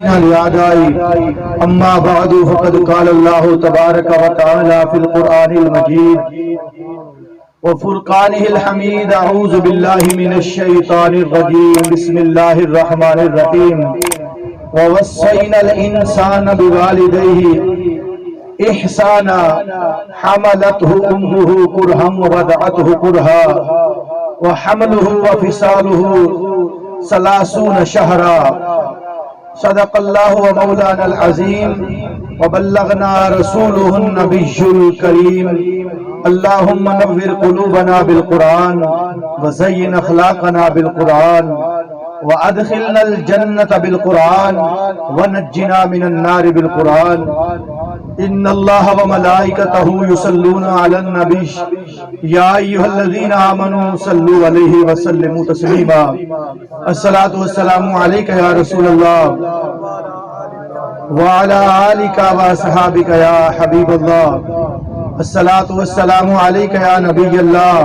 أما بعد فقد قال الله تبارك وتعالى في القرآن المجيد وفرقانه الحميد أعوذ بالله من الشيطان الرجيم بسم الله الرحمن الرحيم ووصينا الإنسان بوالديه إحسانا حملته أمه كرها ووضعته كرها وحمله وفصاله 30 شهرا صدق الله ومولانا العظيم وبلغنا رسوله النبي الكريم اللهم نور قلوبنا بالقرآن وزين أخلاقنا بالقرآن وأدخلنا الجنة بالقرآن ونجنا من النار بالقرآن إن الله وملائكته يصلون على النبي يا أيها الذين آمنوا صلوا عليه وسلموا تسليما الصلاة والسلام عليك يا رسول الله وعلى آلك وصحابك يا حبيب الله الصلاة والسلام عليك يا نبي الله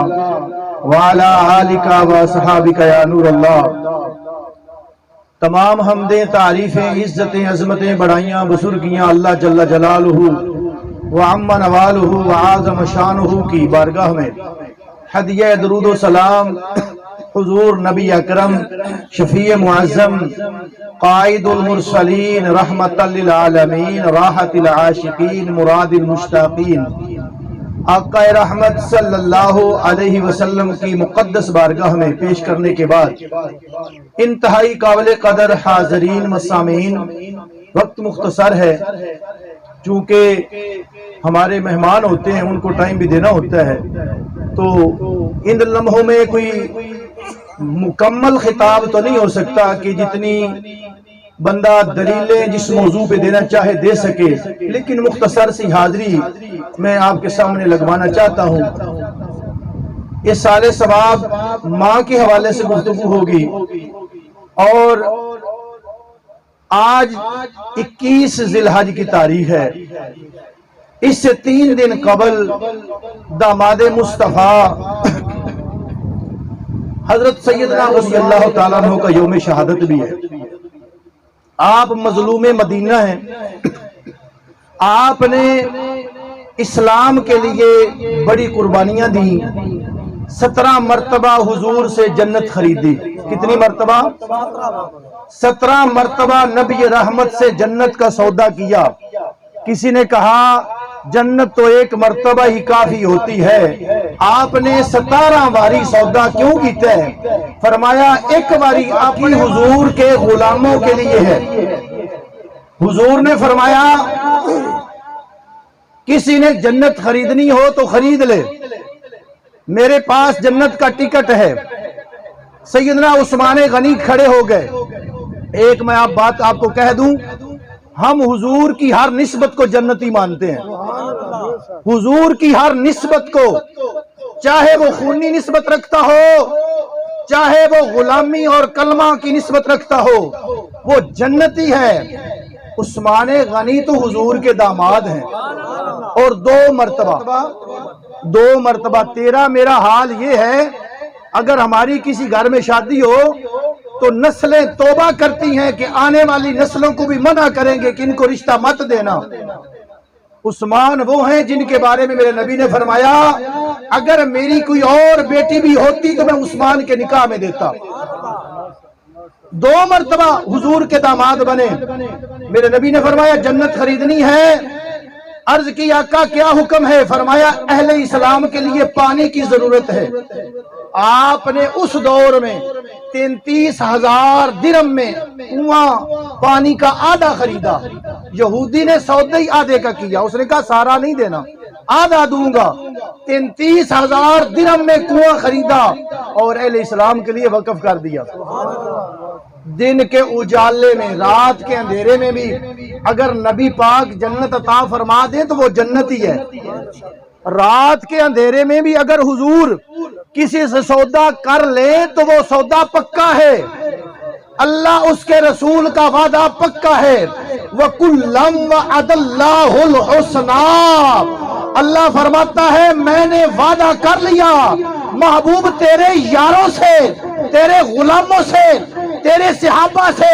وعلى آلك وصحابك يا نور الله تمام حمدیں تعریفیں عزتیں عظمتیں بڑائیاں بزرگیاں اللہ جل جلالہ وعم نوالہ وعظم شانہ کی بارگاہ میں ہدیہ درود و سلام حضور نبی اکرم شفیع معظم قائد المرسلین رحمت للعالمین راحت العاشقین مراد المشتاقین آقا رحمت صلی اللہ علیہ وسلم کی مقدس بارگاہ میں پیش کرنے کے بعد انتہائی قابل قدر حاضرین و سامعین، وقت مختصر ہے، چونکہ ہمارے مہمان ہوتے ہیں ان کو ٹائم بھی دینا ہوتا ہے، تو ان لمحوں میں کوئی مکمل خطاب تو نہیں ہو سکتا کہ جتنی بندہ دلیلیں جس موضوع پہ دینا چاہے دے سکے، لیکن مختصر سی حاضری میں آپ کے سامنے لگوانا چاہتا ہوں۔ یہ سال ثواب ماں کے حوالے سے گفتگو ہوگی، اور آج 21 ذی الحج کی تاریخ ہے۔ اس سے 3 دن قبل داماد مصطفیٰ حضرت سیدنا رضی اللہ تعالیٰ عنہ کا یوم شہادت بھی ہے۔ آپ مظلوم مدینہ ہیں، آپ نے اسلام کے لیے بڑی قربانیاں دی، 17 مرتبہ حضور سے جنت خریدی۔ کتنی مرتبہ؟ 17 مرتبہ نبی رحمت سے جنت کا سودا کیا۔ کسی نے کہا جنت تو ایک مرتبہ ہی کافی ہوتی ہے، آپ نے 17 باری سودا کیوں کیتا ہے؟ فرمایا ایک باری آپ کی حضور کے غلاموں کے لیے ہے۔ حضور نے فرمایا کسی نے جنت خریدنی ہو تو خرید لے، میرے پاس جنت کا ٹکٹ ہے۔ سیدنا عثمان غنی کھڑے ہو گئے۔ ایک میں بات آپ کو کہہ دوں، ہم حضور کی ہر نسبت کو جنتی مانتے ہیں، حضور کی ہر نسبت کو، چاہے وہ خونی نسبت رکھتا ہو، چاہے وہ غلامی اور کلمہ کی نسبت رکھتا ہو، وہ جنتی ہے۔ عثمان غنی تو حضور کے داماد ہیں، اور 2 مرتبہ تیرا میرا حال یہ ہے، اگر ہماری کسی گھر میں شادی ہو تو نسلیں توبہ کرتی ہیں کہ آنے والی نسلوں کو بھی منع کریں گے کہ ان کو رشتہ مت دینا۔ عثمان وہ ہیں جن کے بارے میں میرے نبی نے فرمایا اگر میری کوئی اور بیٹی بھی ہوتی تو میں عثمان کے نکاح میں دیتا۔ 2 مرتبہ حضور کے داماد بنے۔ میرے نبی نے فرمایا جنت خریدنی ہے۔ عرض کی آقا کیا حکم ہے؟ فرمایا اہل اسلام کے لیے پانی کی ضرورت ہے۔ آپ نے اس دور میں 33,000 درہم میں کنواں پانی کا آدھا خریدا۔ یہودی نے سودا ہی آدھے کا کیا، اس نے کہا سارا نہیں دینا، آدھا دوں گا۔ 33,000 درہم میں کنواں خریدا اور اہل اسلام کے لیے وقف کر دیا۔ دن کے اجالے میں، رات کے اندھیرے میں بھی اگر نبی پاک جنت عطا فرما دیں تو وہ جنتی ہے۔ رات کے اندھیرے میں بھی اگر حضور کسی سے سودا کر لے تو وہ سودا پکا ہے، اللہ اس کے رسول کا وعدہ پکا ہے۔ وَكُلًّا وَعَدَ اللَّهُ الْحُسْنَىٰ، اللہ فرماتا ہے میں نے وعدہ کر لیا محبوب تیرے یاروں سے، تیرے غلاموں سے، تیرے صحابہ سے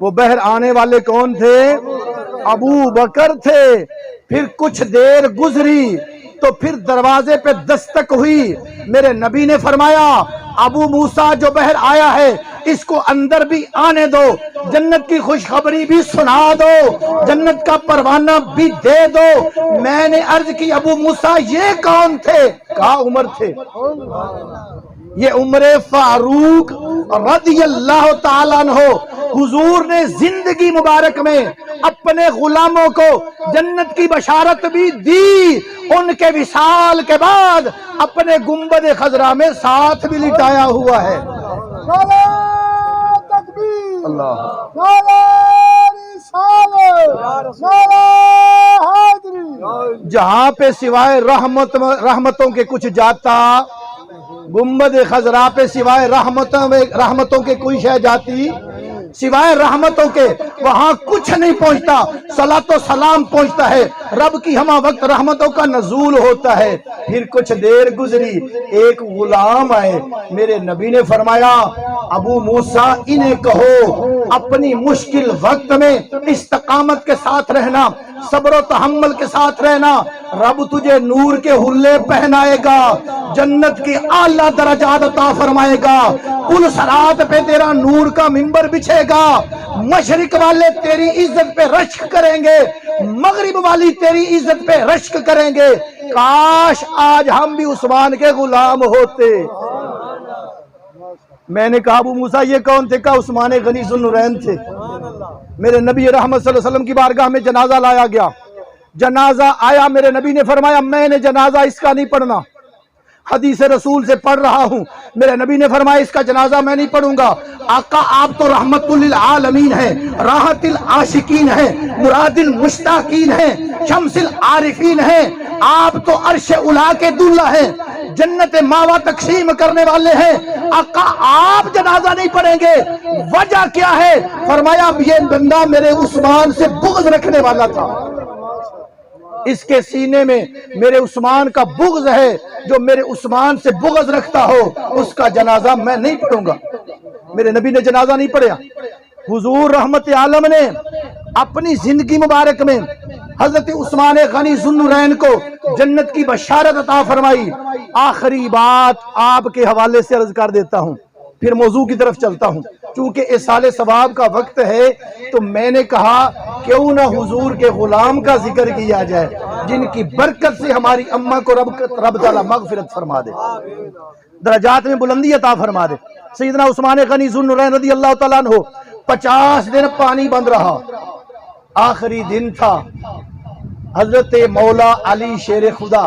وہ بہر آنے والے کون تھے؟ ابو بکر تھے۔ پھر کچھ دیر گزری تو پھر دروازے پہ دستک ہوئی، میرے نبی نے فرمایا ابو موسیٰ جو بہر آیا ہے اس کو اندر بھی آنے دو، جنت کی خوشخبری بھی سنا دو، جنت کا پروانہ بھی دے دو۔ میں نے عرض کی ابو موسیٰ یہ کون تھے؟ کہا عمر تھے۔ یہ عمر فاروق رضی اللہ تعالیٰ عنہ، حضور نے زندگی مبارک میں اپنے غلاموں کو جنت کی بشارت بھی دی، ان کے وصال کے بعد اپنے گنبد خضرا میں ساتھ بھی لٹایا ہوا ہے۔ اللہ جہاں پہ سوائے رحمتوں کے کچھ جاتا، گنبد خضرا پہ سوائے رحمتوں کے کوئی شے جاتی، سوائے رحمتوں کے وہاں کچھ نہیں پہنچتا، صلاۃ و سلام پہنچتا ہے، رب کی ہمہ وقت رحمتوں کا نزول ہوتا ہے۔ پھر کچھ دیر گزری، ایک غلام آئے، میرے نبی نے فرمایا ابو موسیٰ انہیں کہو اپنی مشکل وقت میں استقامت کے ساتھ رہنا، صبر و تحمل کے ساتھ رہنا، رب تجھے نور کے حلے پہنائے گا، جنت کی اعلیٰ درجات عطا فرمائے گا، پل صراط پہ تیرا نور کا منبر بچھے گا، مشرق والے تیری عزت پہ رشک کریں گے، مغرب والی تیری عزت پہ رشک کریں گے۔ کاش آج ہم بھی عثمان کے غلام ہوتے۔ میں نے کہا ابو موسیٰ یہ کون تھے؟ کہا عثمان غنی ذو النورین تھے۔ میرے نبی رحمت صلی اللہ علیہ وسلم کی بارگاہ میں جنازہ لایا گیا، جنازہ آیا، میرے نبی نے فرمایا میں نے جنازہ اس کا نہیں پڑھنا، حدیث رسول سے پڑھ رہا ہوں۔ میرے نبی نے فرمایا اس کا جنازہ میں نہیں پڑھوں گا۔ آقا آپ تو رحمت للعالمین ہیں، راحت العاشقین ہیں، مراد المشتاقین ہیں، شمس العارفین ہیں، آپ تو عرش اولا کے دلہ ہیں، جنت ماوا تقسیم کرنے والے ہیں، آقا آپ جنازہ نہیں پڑھیں گے، وجہ کیا ہے؟ فرمایا یہ بندہ میرے عثمان سے بغض رکھنے والا تھا، اس کے سینے میں میرے عثمان کا بغض ہے، جو میرے عثمان سے بغض رکھتا ہو اس کا جنازہ میں نہیں پڑھوں گا۔ میرے نبی نے جنازہ نہیں پڑھا۔ حضور رحمت عالم نے اپنی زندگی مبارک میں حضرت عثمان غنی ذو النورین کو جنت کی بشارت عطا فرمائی۔ آخری بات آپ کے حوالے سے عرض کر دیتا ہوں، پھر موضوع کی طرف چلتا ہوں۔ چونکہ اصال ثواب کا وقت ہے تو میں نے کہا کیوں نہ حضور کے غلام کا ذکر کیا جائے، جن کی برکت سے ہماری اماں کو رب تعالیٰ مغفرت فرما دے، درجات میں بلندی عطا فرما دے۔ سیدنا عثمان غنی ذو النورین رضی اللہ تعالیٰ عنہ 50 دن پانی بند رہا، آخری دن تھا، حضرت مولا علی شیر خدا،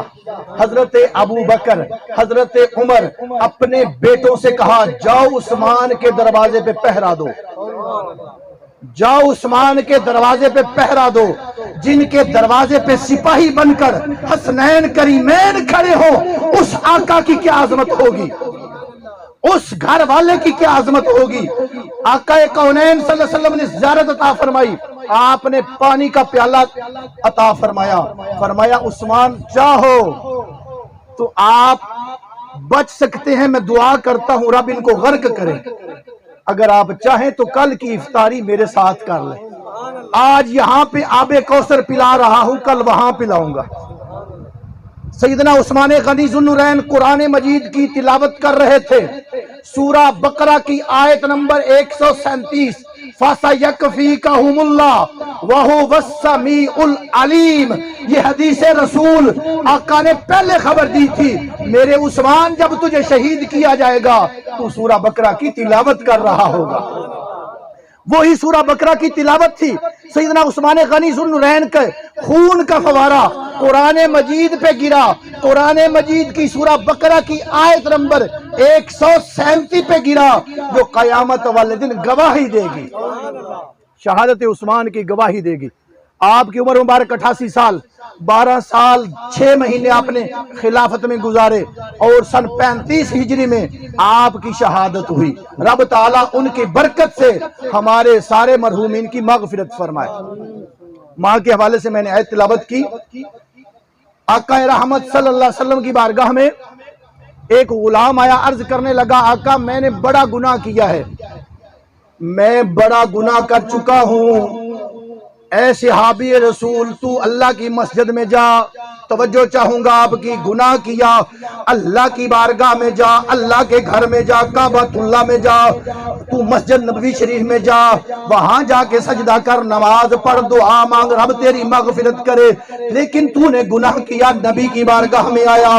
حضرت ابو بکر، حضرت عمر اپنے بیٹوں سے کہا جاؤ عثمان کے دروازے پہ پہرا دو، جاؤ عثمان کے دروازے پہ پہرا دو، جن کے دروازے پہ سپاہی بن کر حسنین کریمین کھڑے ہو، اس آقا کی کیا عظمت ہوگی، اس گھر والے کی کیا عظمت ہوگی۔ آقا کونین صلی اللہ علیہ وسلم نے زیارت عطا فرمائی، آپ نے پانی کا پیالہ عطا فرمایا، فرمایا عثمان چاہو تو آپ بچ سکتے ہیں، میں دعا کرتا ہوں رب ان کو غرق کرے، اگر آپ چاہیں تو کل کی افطاری میرے ساتھ کر لیں، آج یہاں پہ آب کوثر پلا رہا ہوں، کل وہاں پلاؤں گا۔ سیدنا عثمان غنی ذو النورین قرآن مجید کی تلاوت کر رہے تھے، سورہ بقرہ کی آیت نمبر 137 فَسَيَكْفِيكَهُمُ اللَّهُ وَهُوَ السَّمِيعُ الْعَلِيمُ، یہ حدیث رسول آقا نے پہلے خبر دی تھی، میرے عثمان جب تجھے شہید کیا جائے گا تو سورہ بقرہ کی تلاوت کر رہا ہوگا۔ وہی سورہ بقرہ کی تلاوت تھی، سیدنا عثمان غنی ذو النورین کے خون کا فوارہ قرآن مجید پہ گرا، قرآن مجید کی سورہ بقرہ کی آیت نمبر 137 پہ گرا، جو قیامت والے دن گواہی دے گی، شہادت عثمان کی گواہی دے گی۔ آپ کی عمر مبارک 88 سال 12 سال 6 مہینے آپ نے خلافت میں گزارے، اور سن 35 ہجری میں آپ کی شہادت ہوئی۔ رب تعالیٰ ان کی برکت سے ہمارے سارے مرحومین کی مغفرت فرمائے۔ ماں کے حوالے سے میں نے آیت تلاوت کی۔ آقا رحمت صلی اللہ علیہ وسلم کی بارگاہ میں ایک غلام آیا، عرض کرنے لگا آقا میں نے بڑا گناہ کیا ہے، میں بڑا گناہ کر چکا ہوں، اے صحابی رسول تو اللہ کی مسجد میں جا، توجہ چاہوں گا آپ کی، گناہ کیا، اللہ کی بارگاہ میں جا، اللہ کے گھر میں جا، کعبۃ اللہ میں جا، تو مسجد نبوی شریف میں جا، وہاں جا کے سجدہ کر، نماز پڑھ، دعا مانگ، رب تیری مغفرت کرے، لیکن تو نے گناہ کیا، نبی کی بارگاہ میں آیا۔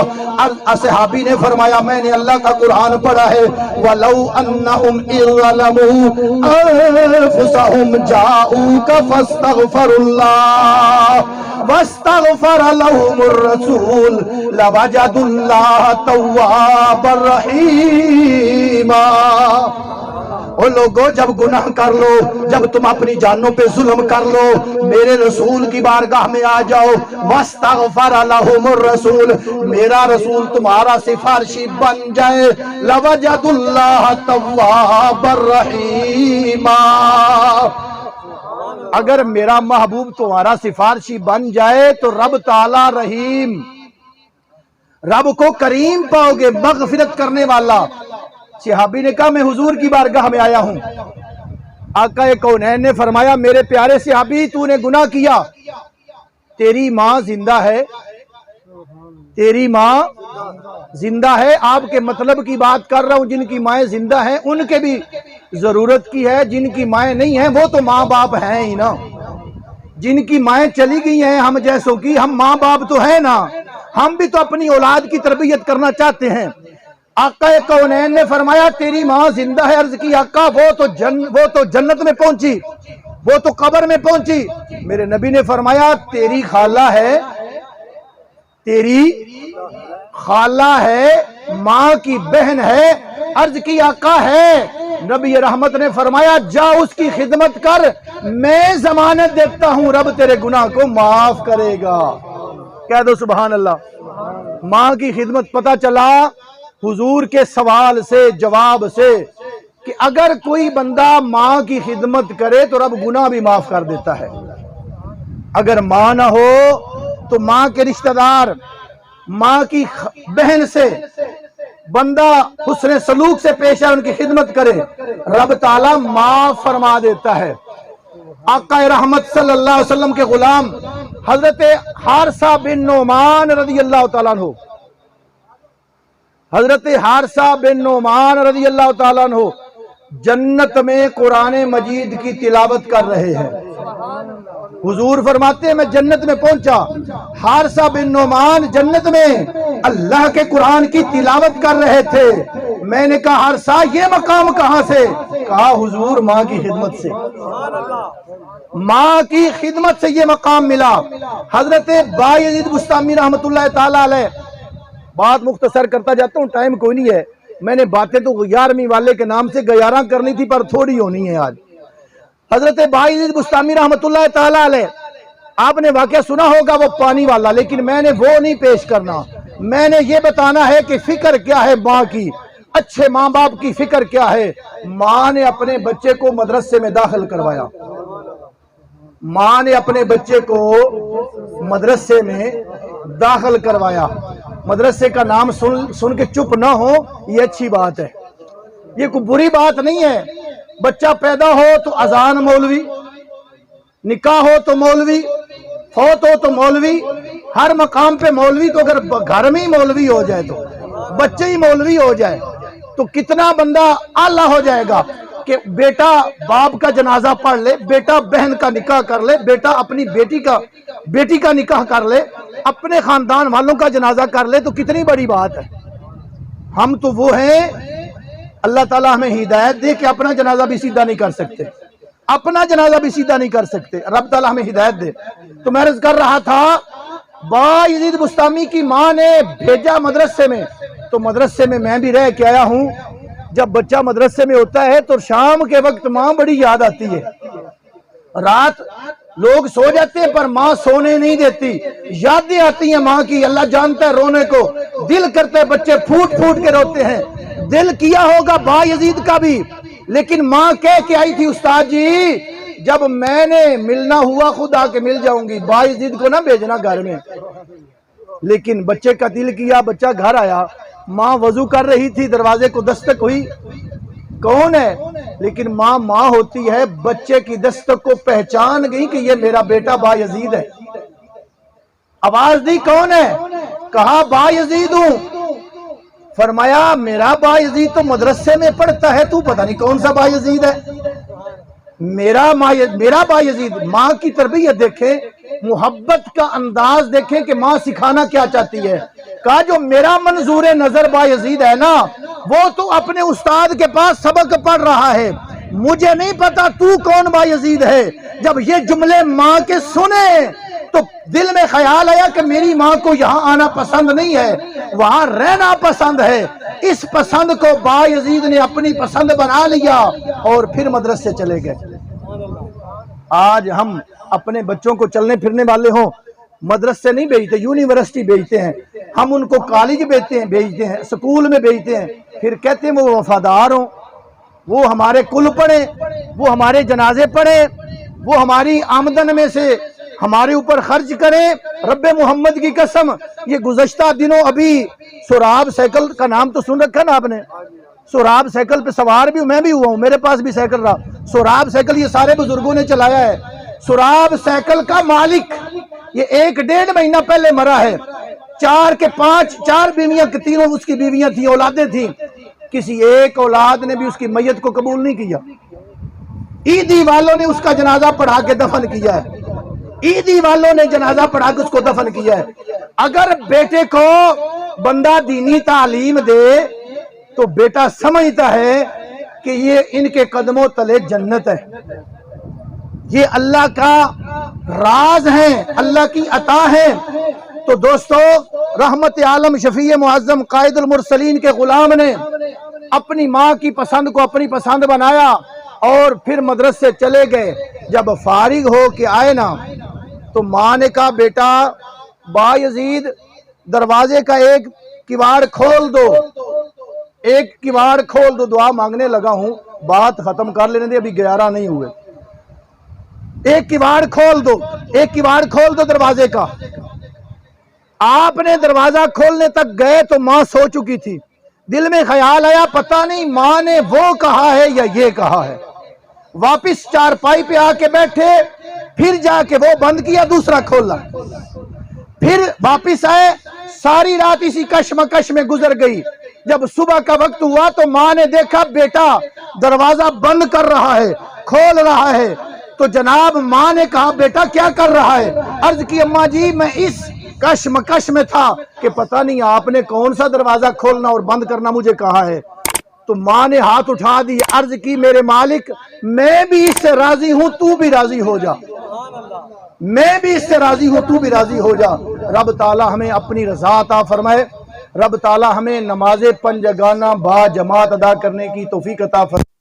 صحابی نے فرمایا میں نے اللہ کا قرآن پڑھا ہے، وَلَوْ أَنَّهُمْ إِذْ ظَلَمُوا أَنفُسَهُمْ جَاءُوكَ فَاسْتَغْفَرُوا اللَّهَ وَاسْتَغْفَرَ لَهُمُ الرَّسُولُ لَوَجَدُوا اللَّهَ تَوَّابًا رَحِيمًا۔ او لوگو جب گناہ کر لو، جب تم اپنی جانوں پہ ظلم کر لو، میرے رسول کی بارگاہ میں آ جاؤ، وَاسْتَغْفَرَ لَهُمُ الرَّسُولُ، میرا رسول تمہارا سفارشی بن جائے، لَوَجَدُوا اللَّهَ تَوَّابًا رَحِيمًا۔ اگر میرا محبوب تمہارا سفارشی بن جائے تو رب تعالی رحیم، رب کو کریم پاؤ گے، مغفرت کرنے والا۔ صحابی نے کہا میں حضور کی بارگاہ میں آیا ہوں، آقا کونین نے فرمایا میرے پیارے صحابی تو نے گناہ کیا، تیری ماں زندہ ہے، تیری ماں زندہ ہے، آپ کے مطلب کی بات کر رہا ہوں، جن کی مائیں زندہ ہیں ان کے بھی ضرورت کی ہے، جن کی مائیں نہیں ہیں وہ تو ماں باپ ہیں ہی نا، جن کی مائیں چلی گئی ہیں ہم جیسوں کی، ہم ماں باپ تو ہیں نا، ہم بھی تو اپنی اولاد کی تربیت کرنا چاہتے ہیں۔ آقا کونین نے فرمایا تیری ماں زندہ ہے، عرض کی آقا وہ تو جنت میں پہنچی، وہ تو قبر میں پہنچی۔ میرے نبی نے فرمایا تیری خالہ ہے، تیری خالہ ہے، ماں کی بہن ہے، عرض کی آقا ہے۔ نبی رحمت نے فرمایا جا اس کی خدمت کر، میں ضمانت دیتا ہوں رب تیرے گناہ کو معاف کرے گا۔ کہہ دو سبحان اللہ۔ ماں کی خدمت، پتہ چلا حضور کے سوال سے، جواب سے، کہ اگر کوئی بندہ ماں کی خدمت کرے تو رب گناہ بھی معاف کر دیتا ہے۔ اگر ماں نہ ہو تو ماں کے رشتہ دار، ماں کی بہن سے بندہ حسن سلوک سے پیش آئے، ان کی خدمت کرے، رب تعالیٰ معاف فرما دیتا ہے۔ آقا رحمت صلی اللہ علیہ وسلم کے غلام حضرت حارثہ بن نعمان رضی اللہ تعالیٰ عنہ، حضرت حارثہ بن نعمان رضی اللہ تعالیٰ عنہ جنت میں قرآن مجید کی تلاوت کر رہے ہیں۔ حضور فرماتے ہیں میں جنت میں پہنچا، حارثہ بن نعمان جنت میں اللہ کے قرآن کی تلاوت کر رہے تھے۔ میں نے کہا حارثہ یہ مقام کہاں سے؟ کہا حضور ماں کی خدمت سے، ماں کی خدمت سے یہ مقام ملا۔ حضرت بایزید بستامی رحمت اللہ تعالی علیہ، بات مختصر کرتا جاتا ہوں، ٹائم کوئی نہیں ہے، میں نے باتیں تو 11ویں والے کے نام سے 11 کرنی تھی پر تھوڑی ہونی ہے آج۔ حضرت بایزید بستامی رحمت اللہ تعالی علیہ، آپ نے واقعہ سنا ہوگا وہ پانی والا، لیکن میں نے وہ نہیں پیش کرنا، میں نے یہ بتانا ہے کہ فکر کیا ہے ماں کی، اچھے ماں باپ کی فکر کیا ہے۔ ماں نے اپنے بچے کو مدرسے میں داخل کروایا، ماں نے اپنے بچے کو مدرسے میں داخل کروایا۔ مدرسے کا نام سن کے چپ نہ ہو، یہ اچھی بات ہے، یہ کوئی بری بات نہیں ہے۔ بچہ پیدا ہو تو اذان مولوی، نکاح ہو تو مولوی، فوت ہو تو مولوی، ہر مقام پہ مولوی۔ تو اگر گھر میں ہی مولوی ہو جائے، تو بچے ہی مولوی ہو جائے تو کتنا بندہ اعلیٰ ہو جائے گا کہ بیٹا باپ کا جنازہ پڑھ لے، بیٹا بہن کا نکاح کر لے، بیٹا اپنی بیٹی کا نکاح کر لے، اپنے خاندان والوں کا جنازہ کر لے، تو کتنی بڑی بات ہے۔ ہم تو وہ ہیں، اللہ تعالیٰ ہمیں ہدایت دے کہ اپنا جنازہ بھی سیدھا نہیں کر سکتے، اپنا جنازہ بھی سیدھا نہیں کر سکتے، رب تعالیٰ ہمیں ہدایت دے۔ تو میں عرض کر رہا تھا بایزید بستامی کی ماں نے بھیجا مدرسے میں، تو مدرسے میں بھی رہ کے آیا ہوں۔ جب بچہ مدرسے میں ہوتا ہے تو شام کے وقت ماں بڑی یاد آتی ہے، رات لوگ سو جاتے ہیں پر ماں سونے نہیں دیتی، یادیں آتی ہیں ماں کی، اللہ جانتا ہے رونے کو، دل کرتا ہے بچے پھوٹ پھوٹ کے روتے ہیں، دل کیا ہوگا بایزید کا بھی، لیکن ماں کہہ کے آئی تھی استاد جی جب میں نے ملنا ہوا خود آ کے مل جاؤں گی، بایزید کو نہ بھیجنا گھر میں۔ لیکن بچے کا دل کیا، بچہ گھر آیا، ماں وضو کر رہی تھی، دروازے کو دستک ہوئی، کون ہے؟ لیکن ماں ماں ہوتی ہے، بچے کی دستک کو پہچان گئی کہ یہ میرا بیٹا بایزید ہے۔ آواز دی کون ہے؟ کہا بایزید ہوں۔ فرمایا میرا بایزید تو مدرسے میں پڑھتا ہے، تو پتہ نہیں کون سا بایزید ہے۔ میرا بایزید۔ ماں کی تربیت دیکھیں، محبت کا انداز دیکھیں کہ ماں سکھانا کیا چاہتی ہے۔ کہا جو میرا منظور نظر بایزید ہے نا، وہ تو اپنے استاد کے پاس سبق پڑھ رہا ہے، مجھے نہیں پتا تو کون بایزید ہے۔ جب یہ جملے ماں کے سنے تو دل میں خیال آیا کہ میری ماں کو یہاں آنا پسند نہیں ہے، وہاں رہنا پسند ہے۔ اس پسند کو بایزید نے اپنی پسند بنا لیا اور پھر مدرسے چلے گئے۔ آج ہم اپنے بچوں کو چلنے پھرنے والے ہوں، مدرسے نہیں بھیجتے، یونیورسٹی بھیجتے ہیں، ہم ان کو کالج بھیجتے ہیں، سکول میں بھیجتے ہیں، پھر کہتے ہیں وہ وفادار ہوں، وہ ہمارے کل پڑھیں، وہ ہمارے جنازے پڑھیں، وہ ہماری آمدن میں سے ہمارے اوپر خرچ کریں۔ رب محمد کی قسم، یہ گزشتہ دنوں ابھی سوراب سائیکل کا نام تو سن رکھا نا آپ نے؟ سوراب سائیکل پہ سوار بھی ہوں، میں بھی ہوا ہوں، میرے پاس بھی سائیکل رہا۔ سوراب سائیکل یہ سارے بزرگوں نے چلایا ہے۔ سوراب سائیکل کا مالک یہ 1.5 مہینہ پہلے مرا ہے۔ 4 بیویاں، تینوں اس کی بیویاں تھیں، اولادیں تھیں، کسی ایک اولاد نے بھی اس کی میت کو قبول نہیں کیا۔ عیدی والوں نے اس کا جنازہ پڑھا کے دفن کیا ہے، عیدی والوں نے جنازہ پڑھا کے اس کو دفن کیا ہے۔ اگر بیٹے کو بندہ دینی تعلیم دے تو بیٹا سمجھتا ہے کہ یہ ان کے قدموں تلے جنت ہے، یہ اللہ کا راز ہے، اللہ کی عطا ہے۔ تو دوستو، رحمت عالم شفیع معظم قائد المرسلین کے غلام نے اپنی ماں کی پسند کو اپنی پسند بنایا اور پھر مدرسے چلے گئے۔ جب فارغ ہو کے آئے نا تو ماں نے کہا بیٹا بایزید دروازے کا ایک کواڑ کھول دو، ایک کواڑ کھول دو، دعا مانگنے لگا ہوں، بات ختم کر لینے دے، ابھی 11 نہیں ہوئے۔ ایک کواڑ کھول دو، ایک کواڑ کھول دو دروازے کا۔ آپ نے دروازہ کھولنے تک گئے تو ماں سو چکی تھی۔ دل میں خیال آیا پتہ نہیں ماں نے وہ کہا ہے یا یہ کہا ہے۔ واپس چارپائی پہ آ کے بیٹھے، پھر جا کے وہ بند کیا، دوسرا کھولا، پھر واپس آئے۔ ساری رات اسی کشمکش میں گزر گئی۔ جب صبح کا وقت ہوا تو ماں نے دیکھا بیٹا دروازہ بند کر رہا ہے، کھول رہا ہے۔ تو جناب ماں نے کہا بیٹا کیا کر رہا ہے؟ عرض کی اماں جی میں اس کشمکش میں تھا کہ پتہ نہیں آپ نے کون سا دروازہ کھولنا اور بند کرنا مجھے کہا ہے۔ تو ماں نے ہاتھ اٹھا دی، عرض کی میرے مالک میں بھی اس سے راضی ہوں، تو بھی راضی ہو جا، میں بھی اس سے راضی ہوں، تو بھی راضی ہو جا۔ رب تعالی ہمیں اپنی رضا عطا فرمائے، رب تعالی ہمیں نماز 5 جگانہ با جماعت ادا کرنے کی توفیق عطا فرمائے۔